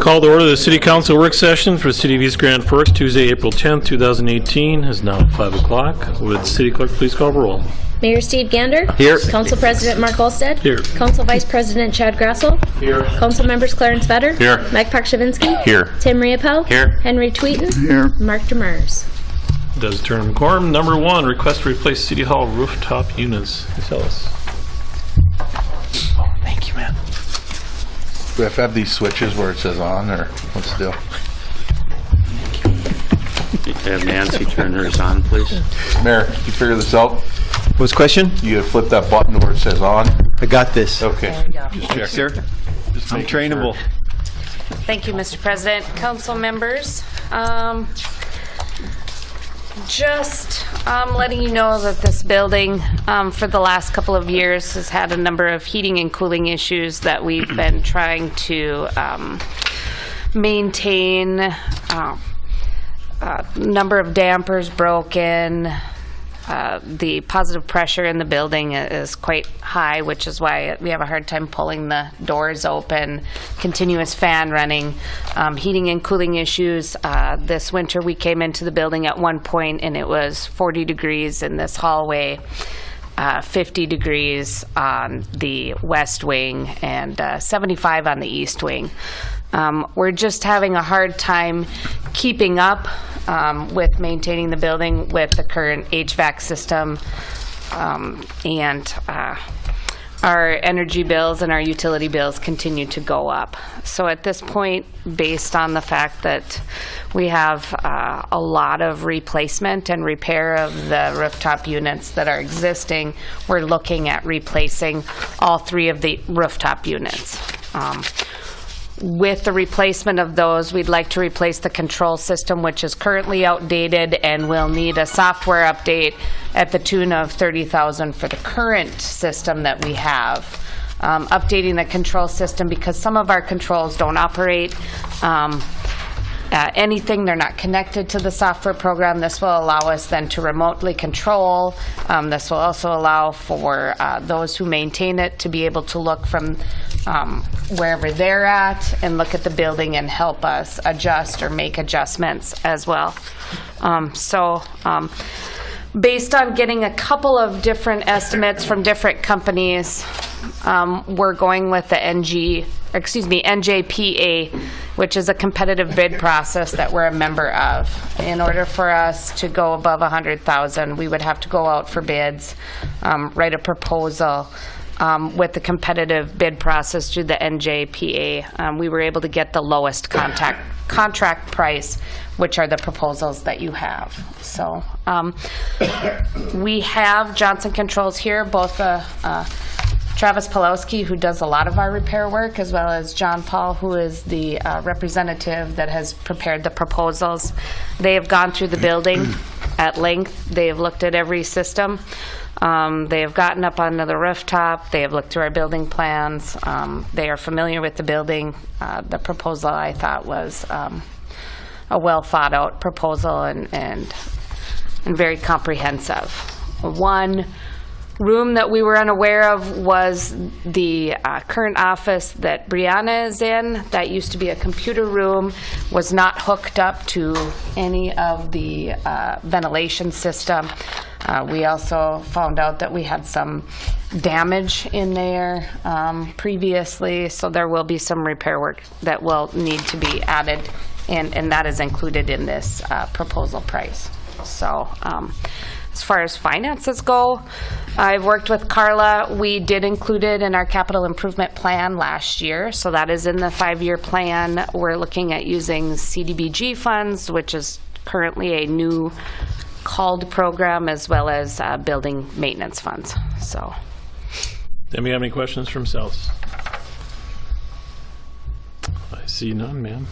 Call to order the City Council work session for the City of East Grand Forks, Tuesday, April 10th, 2018, is now 5 o'clock. Would City Clerk please call roll? Mayor Steve Gander. Here. Council President Mark Olstead. Here. Council Vice President Chad Grassel. Here. Council Members Clarence Vetter. Here. Mike Pakshavinsky. Here. Tim Riappel. Here. Henry Tweeten. Here. Mark Demers. Does turn quorum. Number 1, request to replace City Hall rooftop units. Ms. Ellis. Oh, thank you, man. Do we have to have these switches where it says on, or what's the deal? Have Nancy turn hers on, please. Mayor, you figure this out? What's the question? You gotta flip that button where it says on? I got this. Okay. Just check. Sir, I'm trainable. Thank you, Mr. President. Council members, just letting you know that this building for the last couple of years has had a number of heating and cooling issues that we've been trying to maintain. Number of dampers broken. The positive pressure in the building is quite high, which is why we have a hard time pulling the doors open. Continuous fan running, heating and cooling issues. This winter we came into the building at one point and it was 40 degrees in this hallway, 50 degrees on the west wing, and 75 on the east wing. We're just having a hard time keeping up with maintaining the building with the current HVAC system, and our energy bills and our utility bills continue to go up. So at this point, based on the fact that we have a lot of replacement and repair of the rooftop units that are existing, we're looking at replacing all 3 of the rooftop units. With the replacement of those, we'd like to replace the control system, which is currently outdated and will need a software update at the tune of $30,000 for the current system that we have. Updating the control system because some of our controls don't operate anything. They're not connected to the software program. This will allow us then to remotely control. This will also allow for those who maintain it to be able to look from wherever they're at and look at the building and help us adjust or make adjustments as well. Based on getting a couple of different estimates from different companies, we're going with the NJPA, which is a competitive bid process that we're a member of. In order for us to go above $100,000, we would have to go out for bids, write a proposal. With the competitive bid process through the NJPA, we were able to get the lowest contract price, which are the proposals that you have. So we have Johnson Controls here, both Travis Pawlowski, who does a lot of our repair work, as well as John Paul, who is the representative that has prepared the proposals. They have gone through the building at length. They have looked at every system. They have gotten up onto the rooftop. They have looked through our building plans. They are familiar with the building. The proposal, I thought, was a well thought out proposal and very comprehensive. One room that we were unaware of was the current office that Brianna is in. That used to be a computer room, was not hooked up to any of the ventilation system. We also found out that we had some damage in there previously, so there will be some repair work that will need to be added, and that is included in this proposal price. So as far as finances go, I've worked with Carla. We did include it in our capital improvement plan last year, so that is in the 5-year plan. We're looking at using CDBG funds, which is currently a new called program, as well as building maintenance funds. So, Anybody have any questions for themselves? I see none, ma'am.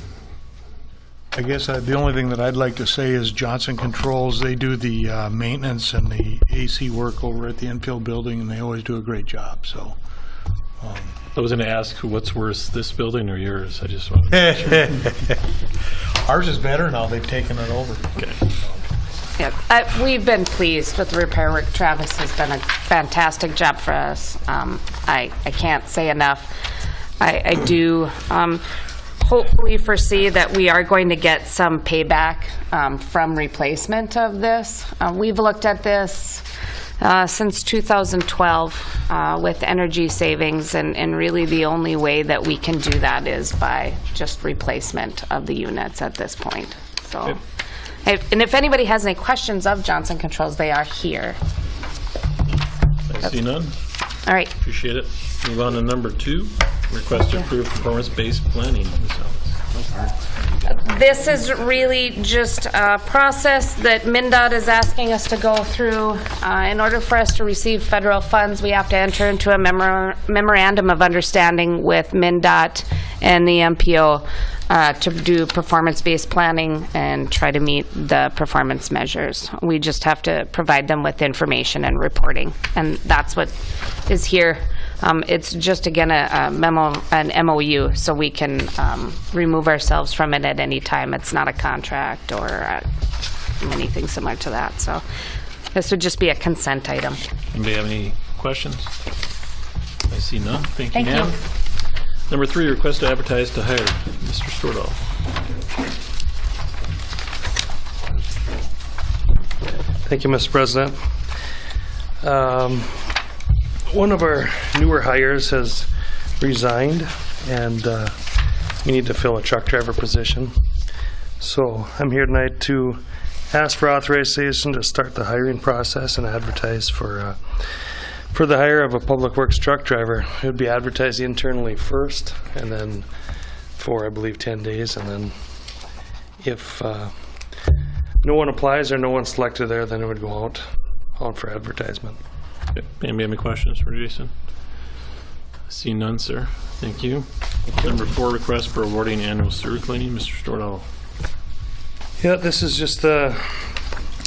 I guess the only thing that I'd like to say is Johnson Controls, they do the maintenance and the AC work over at the infield building, and they always do a great job. So I was going to ask what's worse, this building or yours. I just wanted to ours is better now. They've taken it over. Okay. yeah, we've been pleased with the repair work. Travis has done a fantastic job for us. I can't say enough. I do hopefully foresee that we are going to get some payback from replacement of this. We've looked at this since 2012 with energy savings, and really the only way that we can do that is by just replacement of the units at this point. So, and if anybody has any questions of Johnson Controls, they are here. I see none. All right. Appreciate it. Move on to number 2, request to approve performance-based planning. Ms. Ellis. This is really just a process that MnDOT is asking us to go through. In order for us to receive federal funds, we have to enter into a memorandum of understanding with MnDOT and the MPO to do performance-based planning and try to meet the performance measures. We just have to provide them with information and reporting, and that's what is here. It's just, again, a memo, an MOU, so we can remove ourselves from it at any time. It's not a contract or anything similar to that. So this would just be a consent item. Anybody have any questions? I see none. Thank you, Thank you. ma'am. Number 3, request to advertise to hire. Mr. Stordahl. Thank you, Mr. President. One of our newer hires has resigned, and we need to fill a truck driver position. So I'm here tonight to ask for authorization to start the hiring process and advertise for the hire of a public works truck driver. It would be advertised internally first, and then for, I believe, 10 days, and then if no one applies or no one's selected there, then it would go out for advertisement. Anybody have any questions for Jason? I see none, sir. Thank you. Number 4, request for awarding annual sewer cleaning. Mr. Stordahl. Yeah, this is just the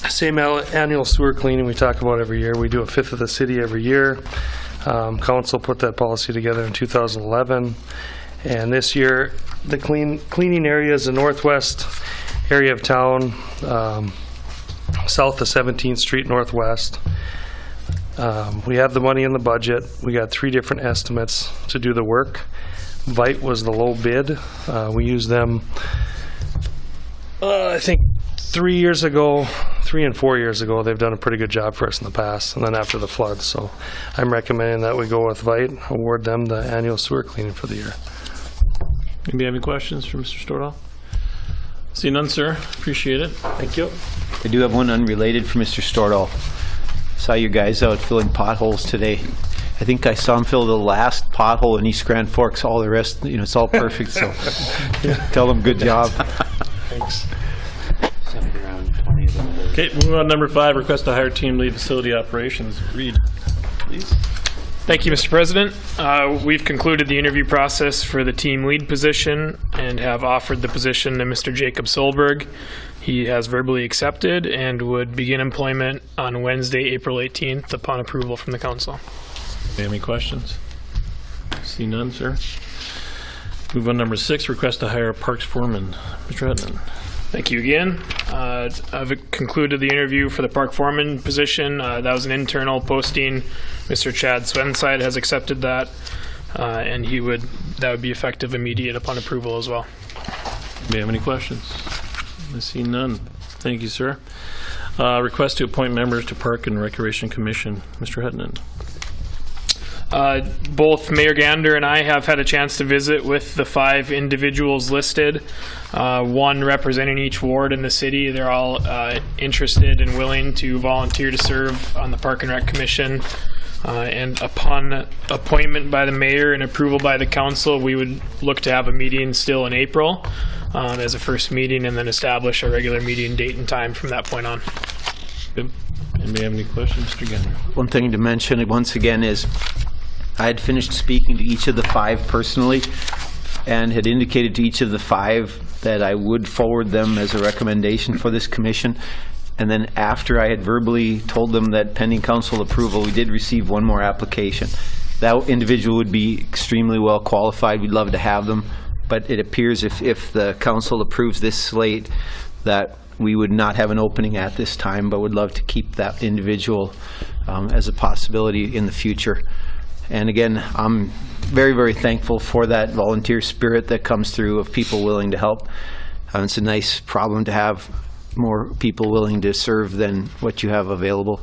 same annual sewer cleaning we talk about every year. We do a fifth of the city every year. Council put that policy together in 2011. And this year, the cleaning area is the northwest area of town, south of 17th Street Northwest. We have the money in the budget. We got 3 different estimates to do the work. Vite was the low bid. We used them, I think 3 and 4 years ago. They've done a pretty good job for us in the past, and then after the flood. So I'm recommending that we go with Vite, award them the annual sewer cleaning for the year. Anybody have any questions for Mr. Stordahl? See none, sir. Appreciate it. Thank you. I do have one unrelated for Mr. Stordahl. Saw you guys out filling potholes today. I think I saw him fill the last pothole in East Grand Forks. All the rest, it's all perfect. So tell them good job. Thanks. Around 20 of them. Okay, moving on to number 5, request to hire team lead facility operations. Reid, please. Thank you, Mr. President. We've concluded the interview process for the team lead position and have offered the position to Mr. Jacob Solberg. He has verbally accepted and would begin employment on Wednesday, April 18th upon approval from the council. Any questions? See none, sir. Move on to number 6, request to hire a parks foreman. Mr. Huttunen. Thank you again. I've concluded the interview for the park foreman position. That was an internal posting. Mr. Chad Swenside has accepted that, and that would be effective immediate upon approval as well. Do you have any questions? I see none. Thank you, sir. Request to appoint members to Park and Recreation Commission. Mr. Huttunen. Both Mayor Gander and I have had a chance to visit with the 5 individuals listed, one representing each ward in the city. They're all interested and willing to volunteer to serve on the Park and Rec Commission. And upon appointment by the mayor and approval by the council, we would look to have a meeting still in April as a first meeting, and then establish a regular meeting date and time from that point on. Good. Anybody have any questions, Mr. Gander? One thing to mention once again is I had finished speaking to each of the 5 personally and had indicated to each of the 5 that I would forward them as a recommendation for this commission. And then after I had verbally told them that pending council approval, we did receive one more application. That individual would be extremely well qualified. We'd love to have them. But it appears if the council approves this slate that we would not have an opening at this time, but would love to keep that individual as a possibility in the future. And again, I'm very, very thankful for that volunteer spirit that comes through of people willing to help. It's a nice problem to have, more people willing to serve than what you have available.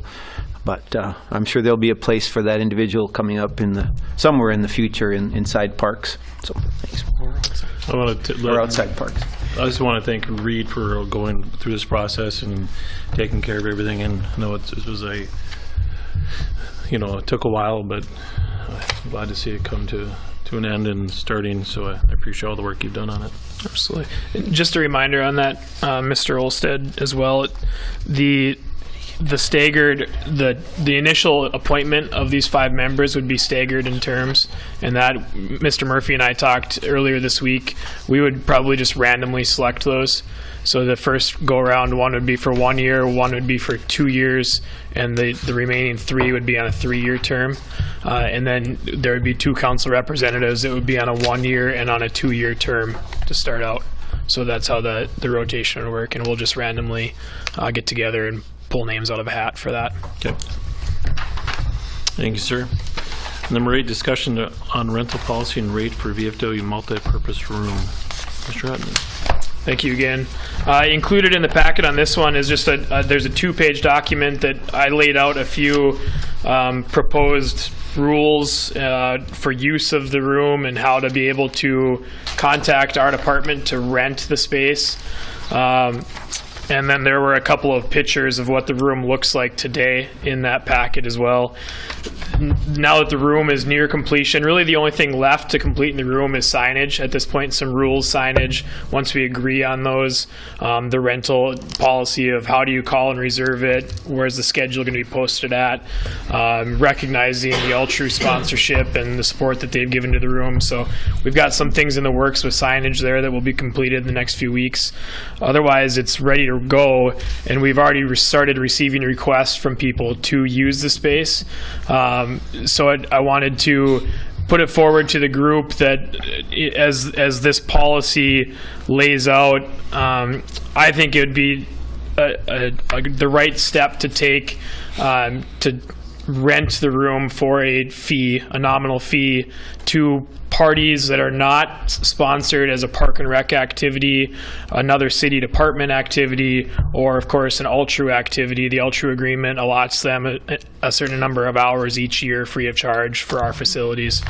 But I'm sure there'll be a place for that individual coming up somewhere in the future inside parks. So thanks. Or outside parks. I just want to thank Reid for going through this process and taking care of everything. And I know it was it took a while, but I'm glad to see it come to an end and starting. So I appreciate all the work you've done on it. Absolutely. And just a reminder on that, Mr. Olsted, as well, the staggered, the initial appointment of these 5 members would be staggered in terms, and that Mr. Murphy and I talked earlier this week. We would probably just randomly select those. So the first go around, one would be for 1 year, one would be for 2 years, and the remaining 3 would be on a 3-year term. And then there would be 2 council representatives that would be on a 1-year and on a 2-year term to start out. So that's how the rotation would work, and we'll just randomly get together and pull names out of a hat for that. Okay. Thank you, sir. Number 8, discussion on rental policy and rate for VFW multi-purpose room. Mr. Huttunen. Thank you again. Included in the packet on this one is just there's a 2-page document that I laid out a few proposed rules for use of the room and how to be able to contact our department to rent the space. And then there were a couple of pictures of what the room looks like today in that packet as well. Now that the room is near completion, really the only thing left to complete in the room is signage. At this point, some rules signage. Once we agree on those, the rental policy of how do you call and reserve it, where's the schedule going to be posted at, recognizing the Ultra sponsorship and the support that they've given to the room. So we've got some things in the works with signage there that will be completed in the next few weeks. Otherwise, it's ready to go, and we've already started receiving requests from people to use the space. So I wanted to put it forward to the group that as this policy lays out, I think it would be the right step to take to rent the room for a nominal fee to parties that are not sponsored as a park and rec activity, another city department activity, or of course an Ultra activity. The Ultra agreement allots them a certain number of hours each year free of charge for our facilities.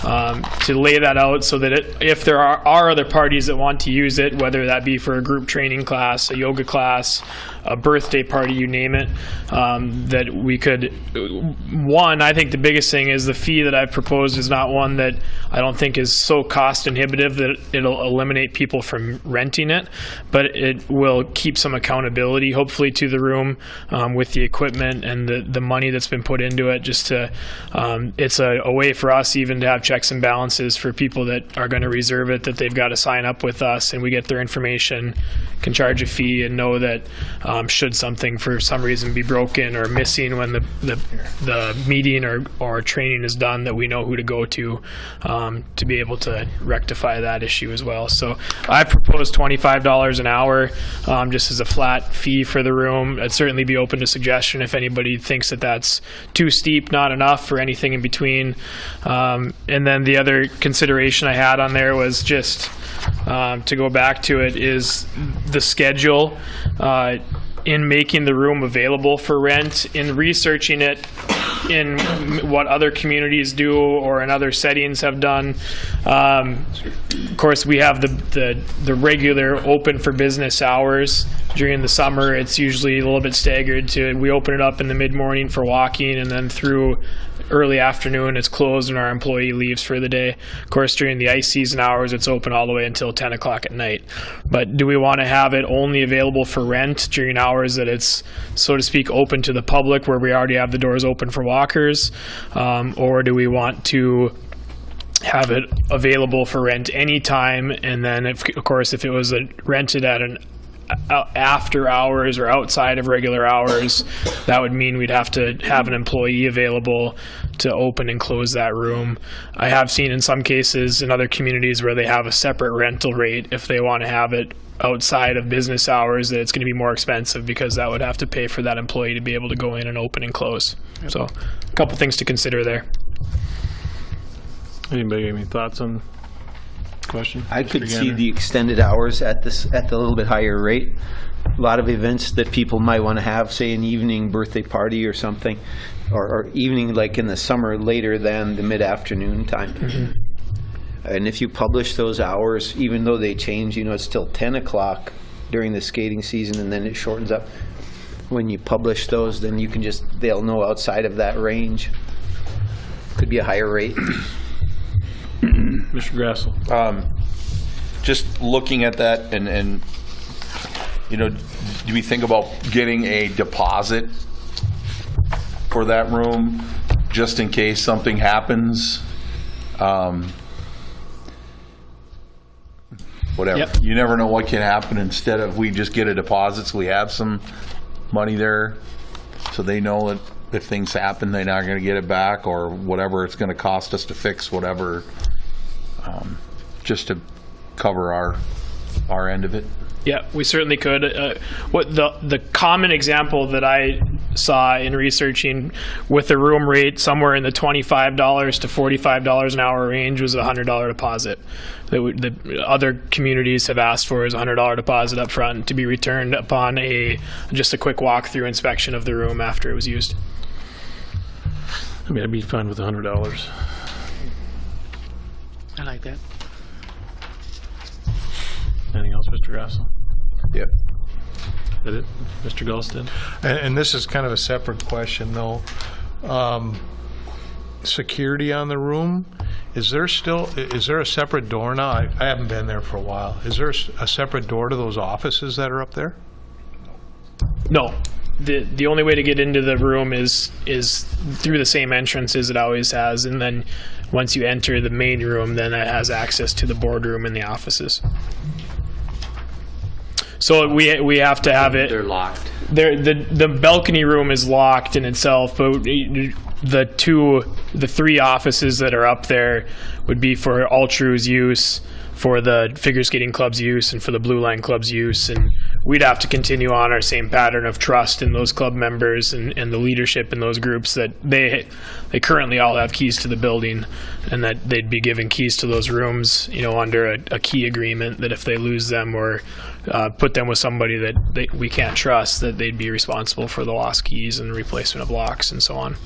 To lay that out so that if there are other parties that want to use it, whether that be for a group training class, a yoga class, a birthday party, you name it, that we could, I think the biggest thing is the fee that I've proposed is not one that I don't think is so cost inhibitive that it'll eliminate people from renting it, but it will keep some accountability hopefully to the room with the equipment and the money that's been put into it. Just to it's a way for us even to have checks and balances for people that are going to reserve it, that they've got to sign up with us and we get their information, can charge a fee, and know that should something for some reason be broken or missing when the meeting or training is done, that we know who to go to be able to rectify that issue as well. So I proposed $25 an hour just as a flat fee for the room. I'd certainly be open to suggestion if anybody thinks that that's too steep, not enough, or anything in between. And then the other consideration I had on there was just to go back to it is the schedule in making the room available for rent, in researching it in what other communities do or in other settings have done. Of course, we have the regular open for business hours. During the summer, it's usually a little bit staggered to, we open it up in the mid-morning for walking, and then through early afternoon it's closed and our employee leaves for the day. Of course, during the ice season hours, it's open all the way until 10 o'clock at night. But do we want to have it only available for rent during hours that it's, so to speak, open to the public, where we already have the doors open for walkers? Or do we want to have it available for rent anytime? And then, of course, if it was rented at an after hours or outside of regular hours, that would mean we'd have to have an employee available to open and close that room. I have seen in some cases in other communities where they have a separate rental rate if they want to have it outside of business hours, that it's going to be more expensive because that would have to pay for that employee to be able to go in and open and close. So a couple things to consider there. Anybody have any thoughts on the question? I Mr. could see Gander? the extended hours at the little bit higher rate. A lot of events that people might want to have, say an evening birthday party or something, or evening like in the summer later than the mid-afternoon time. And if you publish those hours, even though they change, it's still 10 o'clock during the skating season, and then it shortens up. When you publish those, then you can they'll know outside of that range. Could be a higher rate. Mr. Grassel. Just looking at that and do we think about getting a deposit for that room just in case something happens? Whatever. Yep. You never know what can happen. Instead of we just get a deposit so we have some money there so they know that if things happen they're not going to get it back or whatever it's going to cost us to fix whatever, just to cover our end of it. Yeah, we certainly could. What the common example that I saw in researching with the room rate somewhere in the $25 to $45 an hour range was a $100 deposit. The other communities have asked for is a $100 deposit up front to be returned upon just a quick walkthrough inspection of the room after it was used. I mean, I'd be fine with $100. I like that. Anything else, Mr. Grassel? Yep. Is that it? Mr. Gulston? And this is kind of a separate question, though. Security on the room, is there a separate door now? I haven't been there for a while. Is there a separate door to those offices that are up there? No. The only way to get into the room is through the same entrance as it always has, and then once you enter the main room, then it has access to the boardroom and the offices. So we have to have it. They're locked. The balcony room is locked in itself, but the three offices that are up there would be for Altru's use, for the Figure Skating Club's use, and for the Blue Line Club's use. And we'd have to continue on our same pattern of trust in those club members and the leadership in those groups that they currently all have keys to the building, and that they'd be given keys to those rooms, under a key agreement that if they lose them or put them with somebody that we can't trust, that they'd be responsible for the lost keys and replacement of locks and so on.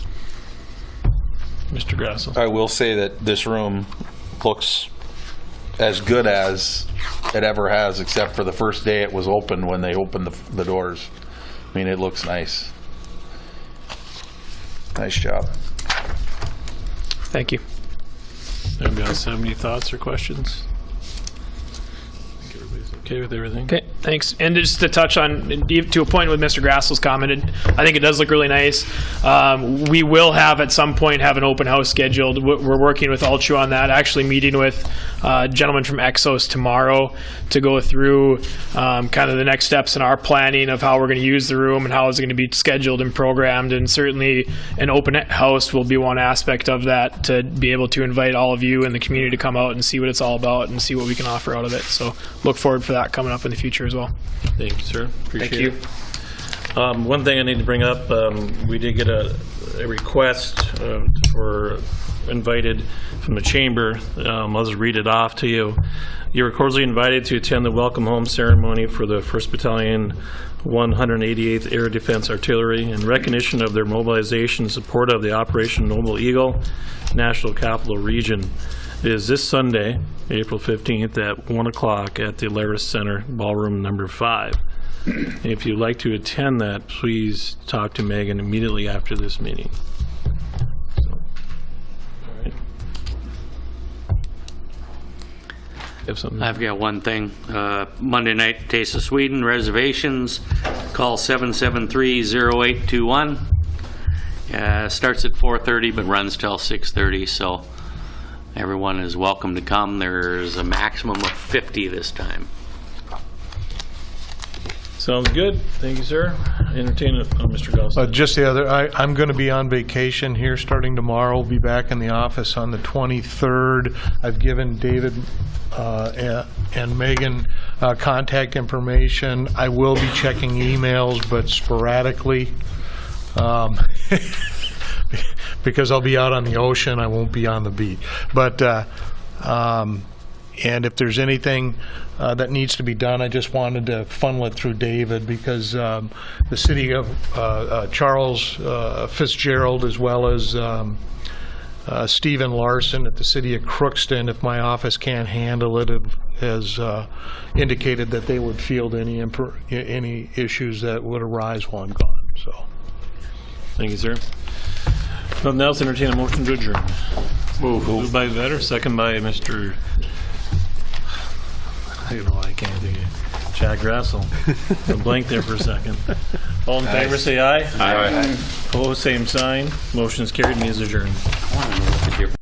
Mr. Grassel? I will say that this room looks as good as it ever has, except for the first day it was open when they opened the doors. I mean, it looks nice. Nice job. Thank you. Anybody else have any thoughts or questions? I think everybody's okay with everything. Okay, thanks. And just to touch on, to a point with Mr. Grassel's commented, I think it does look really nice. We will at some point have an open house scheduled. We're working with Altru on that, actually meeting with a gentleman from Exos tomorrow to go through kind of the next steps in our planning of how we're going to use the room and how it's going to be scheduled and programmed. And certainly an open house will be one aspect of that, to be able to invite all of you in the community to come out and see what it's all about and see what we can offer out of it. So look forward for that coming up in the future as well. Thank you, sir. Appreciate you. it. One thing I need to bring up, we did get a request for invited from the chamber. I'll just read it off to you. You are cordially invited to attend the welcome home ceremony for the 1st Battalion 188th Air Defense Artillery in recognition of their mobilization in support of the Operation Noble Eagle National Capital Region. It is this Sunday, April 15th at 1 o'clock at the Alaris Center, ballroom number 5. If you'd like to attend that, please talk to Megan immediately after this meeting. So, all right. You have something? I've got one thing. Monday night, Taste of Sweden, reservations, call 773-0821. Starts at 4:30 but runs till 6:30, so everyone is welcome to come. There's a maximum of 50 this time. Sounds good. Thank you, sir. Entertain it. Oh, Mr. Gulson. Just the other, I'm going to be on vacation here starting tomorrow. Be back in the office on the 23rd. I've given David and Megan contact information. I will be checking emails, but sporadically. because I'll be out on the ocean, I won't be on the beat. But, and if there's anything that needs to be done, I just wanted to funnel it through David, because the city of Charles Fitzgerald, as well as Stephen Larson at the city of Crookston, if my office can't handle it, has indicated that they would field any issues that would arise while I'm gone, so. Thank you, sir. Nothing else, entertain a motion to adjourn. Moved by Vetter, second by Mr. I don't know, I can't think of Chad Grassel. I blanked there for a second. All in favor, say aye. Aye. Opposed, same sign. Motion is carried, means adjourned.